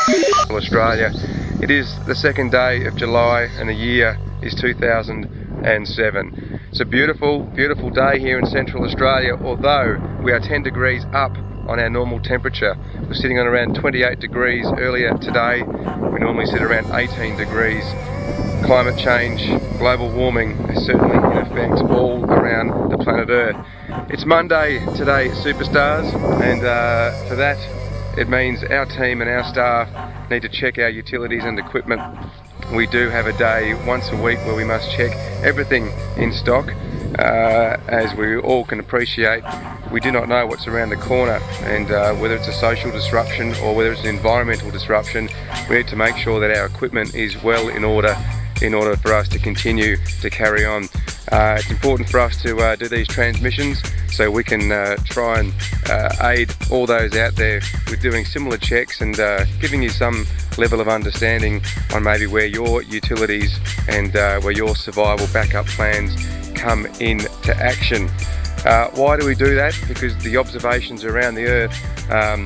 Australia. It is the second day of July and the year is 2007. It's a beautiful, beautiful day here in Central Australia, although we are 10 degrees up on our normal temperature. We're sitting on around 28 degrees earlier today. We normally sit around 18 degrees. Climate change, global warming is certainly in effect all around the planet Earth. It's Monday today, superstars, and for that it means our team and our staff need to check our utilities and equipment. We do have a day once a week where we must check everything in stock. As we all can appreciate, we do not know what's around the corner, and whether it's a social disruption or whether it's an environmental disruption, we need to make sure that our equipment is well in order for us to continue to carry on. It's important for us to do these transmissions so we can try and aid all those out there with doing similar checks and giving you some level of understanding on maybe where your utilities and where your survival backup plans come into action. Why do we do that? Because the observations around the Earth are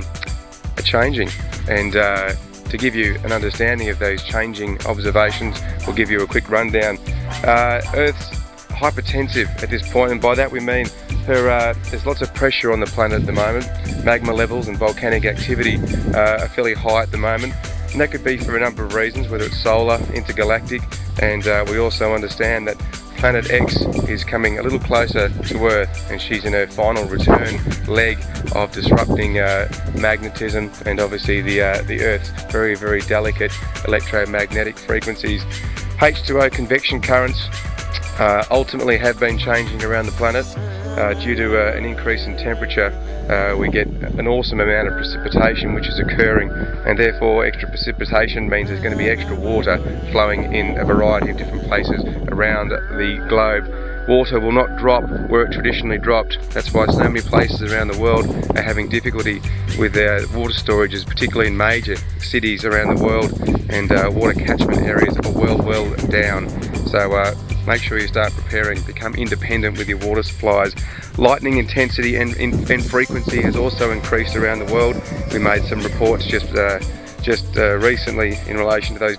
changing, and to give you an understanding of those changing observations, we'll give you a quick rundown. Earth's hypertensive at this point, and by that we mean there's lots of pressure on the planet at the moment. Magma levels and volcanic activity are fairly high at the moment, and that could be for a number of reasons, whether it's solar, intergalactic, and we also understand that Planet X is coming a little closer to Earth, and she's in her final return leg of disrupting magnetism and obviously the Earth's very, very delicate electromagnetic frequencies. H2O convection currents ultimately have been changing around the planet. Due to an increase in temperature, we get an awesome amount of precipitation which is occurring, and therefore extra precipitation means there's going to be extra water flowing in a variety of different places around the globe. Water will not drop where it traditionally dropped. That's why so many places around the world are having difficulty with their water storages, particularly in major cities around the world, and water catchment areas are well down. So make sure you start preparing, become independent with your water supplies. Lightning intensity and frequency has also increased around the world. We made some reports just recently in relation to those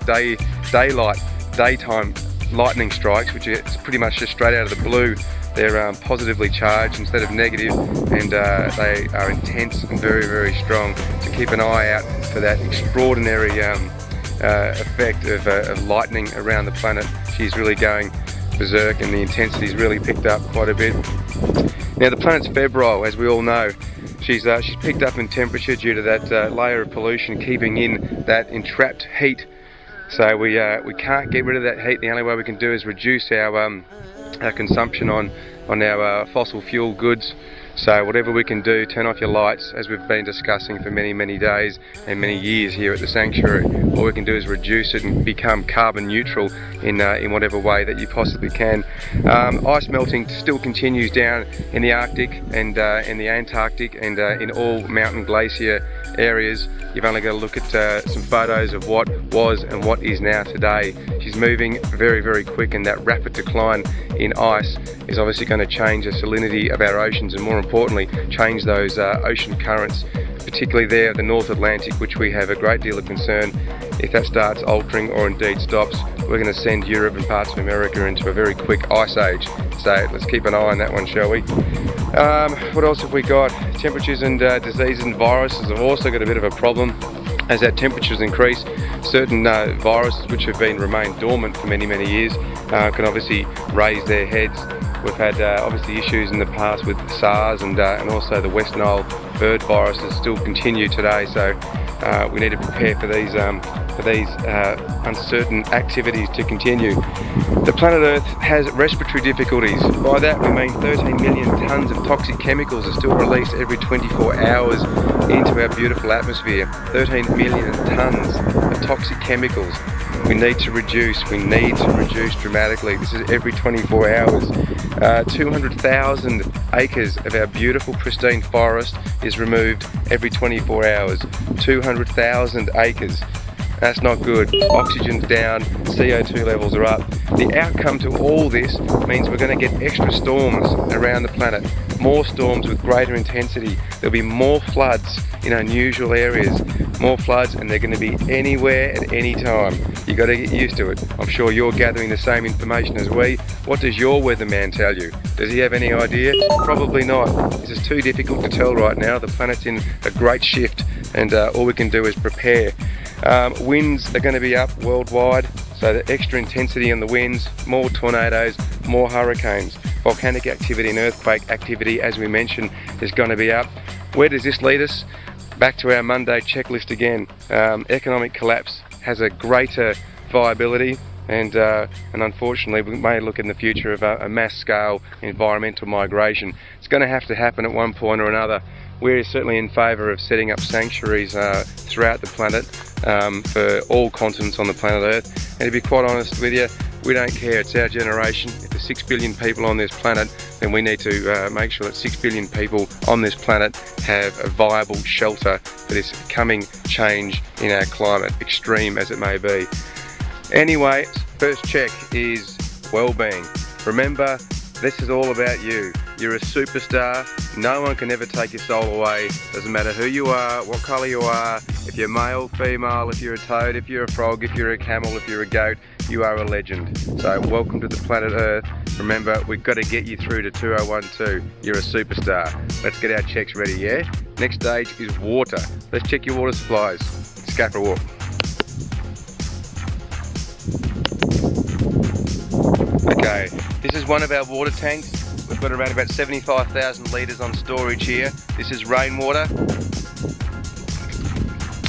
daytime lightning strikes, which is pretty much just straight out of the blue. They're positively charged instead of negative, and they are intense and very, very strong. So keep an eye out for that extraordinary effect of lightning around the planet. She's really going berserk, and the intensity's really picked up quite a bit. Now the planet's febrile, as we all know. She's picked up in temperature due to that layer of pollution keeping in that entrapped heat. So we can't get rid of that heat. The only way we can do is reduce our consumption on our fossil fuel goods. So whatever we can do, turn off your lights, as we've been discussing for many, many days and many years here at the sanctuary. All we can do is reduce it and become carbon neutral in whatever way that you possibly can. Ice melting still continues down in the Arctic and in the Antarctic and in all mountain glacier areas. You've only got to look at some photos of what was and what is now today. She's moving very, very quick, and that rapid decline in ice is obviously going to change the salinity of our oceans, and more importantly change those ocean currents, particularly there at the North Atlantic, which we have a great deal of concern. If that starts altering or indeed stops, we're going to send Europe and parts of America into a very quick ice age. So let's keep an eye on that one, shall we? What else have we got? Temperatures and diseases and viruses have also got a bit of a problem. As our temperatures increase, certain viruses which have remained dormant for many, many years can obviously raise their heads. We've had obviously issues in the past with SARS and also the West Nile bird viruses still continue today. So we need to prepare for these uncertain activities to continue. The planet Earth has respiratory difficulties. By that we mean 13 million tonnes of toxic chemicals are still released every 24 hours into our beautiful atmosphere. 13 million tonnes of toxic chemicals. We need to reduce dramatically. This is every 24 hours. 200,000 acres of our beautiful pristine forest is removed every 24 hours. 200,000 acres. That's not good. Oxygen's down, CO2 levels are up. The outcome to all this means we're going to get extra storms around the planet. More storms with greater intensity. There'll be more floods in unusual areas. More floods, and they're going to be anywhere at any time. You've got to get used to it. I'm sure you're gathering the same information as we. What does your weatherman tell you? Does he have any idea? Probably not. This is too difficult to tell right now. The planet's in a great shift, and all we can do is prepare. Winds are going to be up worldwide, so the extra intensity on the winds, more tornadoes, more hurricanes. Volcanic activity and earthquake activity, as we mentioned, is going to be up. Where does this lead us? Back to our Monday checklist again. Economic collapse has a greater viability, and unfortunately we may look in the future of a mass scale environmental migration. It's going to have to happen at one point or another. We're certainly in favour of setting up sanctuaries throughout the planet for all continents on the planet Earth, and to be quite honest with you, we don't care. It's our generation. If there's 6 billion people on this planet, then we need to make sure that 6 billion people on this planet have a viable shelter for this coming change in our climate, extreme as it may be. Anyway, first check is well-being. Remember, this is all about you. You're a superstar. No one can ever take your soul away. Doesn't matter who you are, what colour you are, if you're male, female, if you're a toad, if you're a frog, if you're a camel, if you're a goat, you are a legend. So welcome to the planet Earth. Remember, we've got to get you through to 2012. You're a superstar. Let's get our checks ready, yeah? Next stage is water. Let's check your water supplies. Let's go for a walk. Okay, this is one of our water tanks. We've got around about 75,000 litres on storage here. This is rainwater.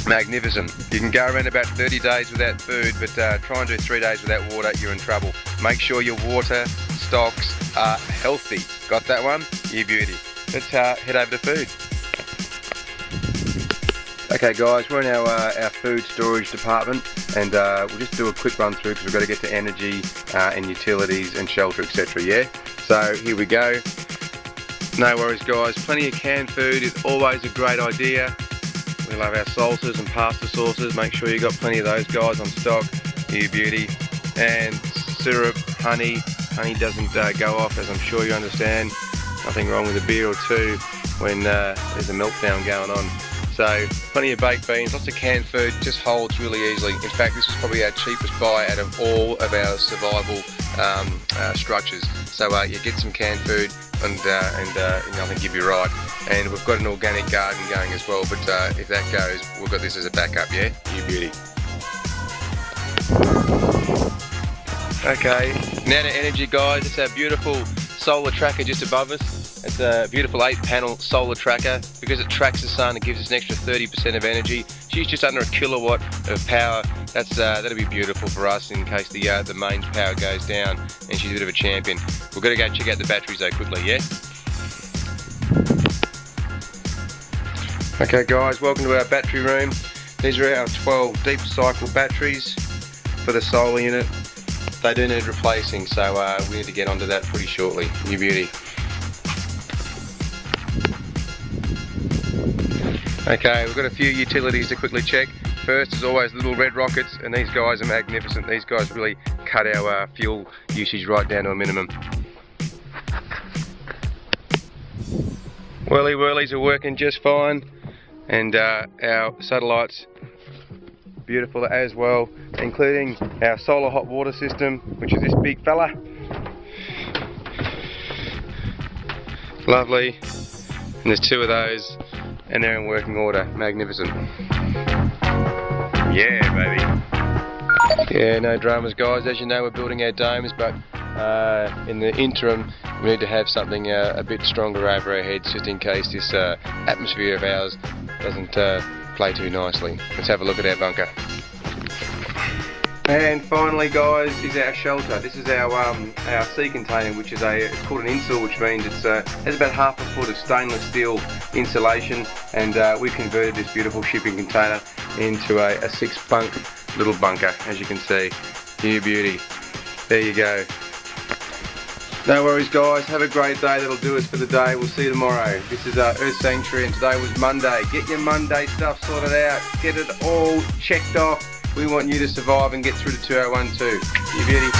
Magnificent. You can go around about 30 days without food, but try and do 3 days without water, you're in trouble. Make sure your water stocks are healthy. Got that one? You beauty. Let's head over to food. Okay guys, we're in our food storage department, and we'll just do a quick run through because we've got to get to energy and utilities and shelter, etc. Yeah? So here we go. No worries guys, plenty of canned food is always a great idea. We love our salsas and pasta sauces. Make sure you got plenty of those guys on stock. You beauty. And syrup, honey. Honey doesn't go off, as I'm sure you understand. Nothing wrong with a beer or two when there's a meltdown going on. So plenty of baked beans, lots of canned food, just holds really easily. In fact, this is probably our cheapest buy out of all of our survival structures. So you get some canned food, and I think you'll be right. And we've got an organic garden going as well, but if that goes, we've got this as a backup, yeah? You beauty. Okay, now to energy guys. It's our beautiful solar tracker just above us. It's a beautiful 8-panel solar tracker. Because it tracks the sun, it gives us an extra 30% of energy. She's just under a kilowatt of power. That'll be beautiful for us in case the mains power goes down, and she's a bit of a champion. We've got to go check out the batteries though quickly, yeah? Okay guys, welcome to our battery room. These are our 12 deep cycle batteries for the solar unit. They do need replacing, so we need to get onto that pretty shortly. New beauty. Okay, we've got a few utilities to quickly check. First, as always, little red rockets, and these guys are magnificent. These guys really cut our fuel usage right down to a minimum. Whirly whirlies are working just fine, and our satellites beautiful as well, including our solar hot water system, which is this big fella. Lovely. And there's 2 of those, and they're in working order. Magnificent. Yeah, baby. Yeah, no dramas guys. As you know, we're building our domes, but in the interim we need to have something a bit stronger over our heads, just in case this atmosphere of ours doesn't play too nicely. Let's have a look at our bunker. And finally guys, is our shelter. This is our sea container, which is it's called an insul, which means it's has about half a foot of stainless steel insulation, and we converted this beautiful shipping container into a 6-bunk little bunker, as you can see. New beauty. There you go. No worries guys, have a great day. That'll do us for the day. We'll see you tomorrow. This is Earth Sanctuary, and today was Monday. Get your Monday stuff sorted out. Get it all checked off. We want you to survive and get through to 2012. You beauty.